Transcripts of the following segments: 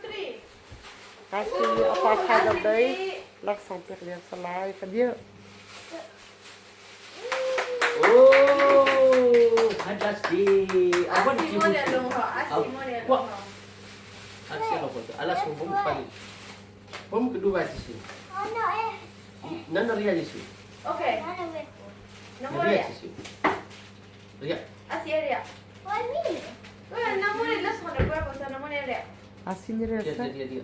three. Kasih apa Father Day langsung pilih selai kan dia. Oh, fantastic. Apa Asyik ni model long ho. Asyik model long ho. Asyik apa tu? Alas bom kali. Bom kedua di sini. Nana ria di sini. Okay. Nombor Ria dia. di sini. Ria. Asyik dia. Well, nombor dia lah sana berapa sana nombor dia. Asin ni Dia rasa. dia.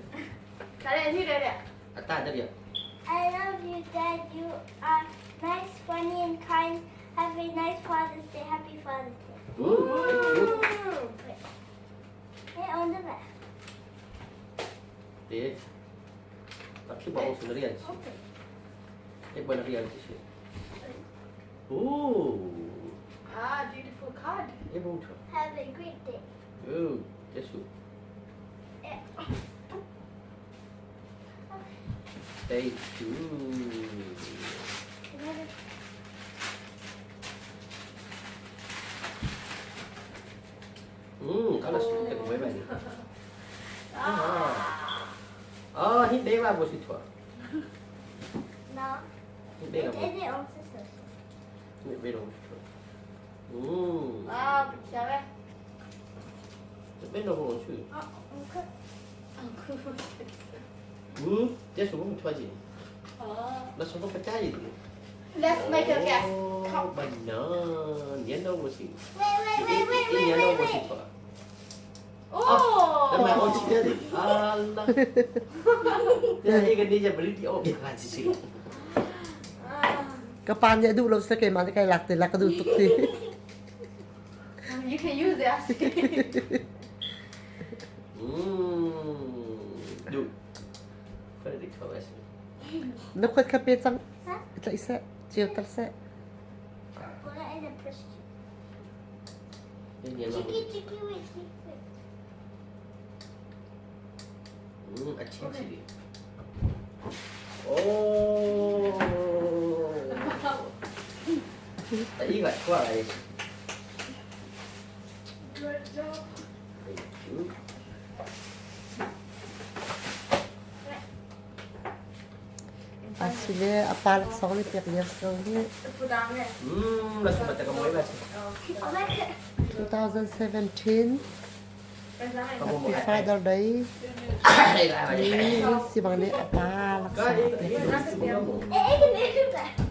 Kalian ini dia. Atas ada dia. I love you, Dad. You are nice, funny, and kind. Have a nice Father's Day. Happy Father's Day. Hey, on the back. Dia. Tapi bawa sendiri aja. Okay. Dia benar ria di sini. Oh. Ah, beautiful card. Dia bom tu. Have a great day. Oh, Jesus. Thank you. Kalau suka kau buat ni. Oh, hindi ba mo si Tua? No. Hindi It ka mo. is it on sister. Hindi ba mo si Tua? Wow, pecah. Hindi ba mo si Tua? Uncle. Dia suka mo Tua je. Oh. Dah suka percaya dia. Let's make a guess. Oh, benar. Dia tahu mo si. Wait. Dia tahu mo si Tua. Oh. Dah main on dia. Allah. Dia ingat dia beli dia oh biar aja sih. Kapannya dulu lo sekali mana kayak lakte lak tu tu. You can use it. Du. För det kvar väl. Nak kuat kapet sang. Ita isa. Cium terse. Put it in a push. Ini yang Chicky, wait. acik sini. Oh. Tak ingat kuat guys. Good job. Thank you. Asin ni apa langsung ni pilih sekali. Put down there. Langsung baca kamu bebas. Oh, my God. 2017 Kamu mau Happy Father Day. Ay, Ni si bang ni apa langsung. Kau ini kamu. Hey, I can do that.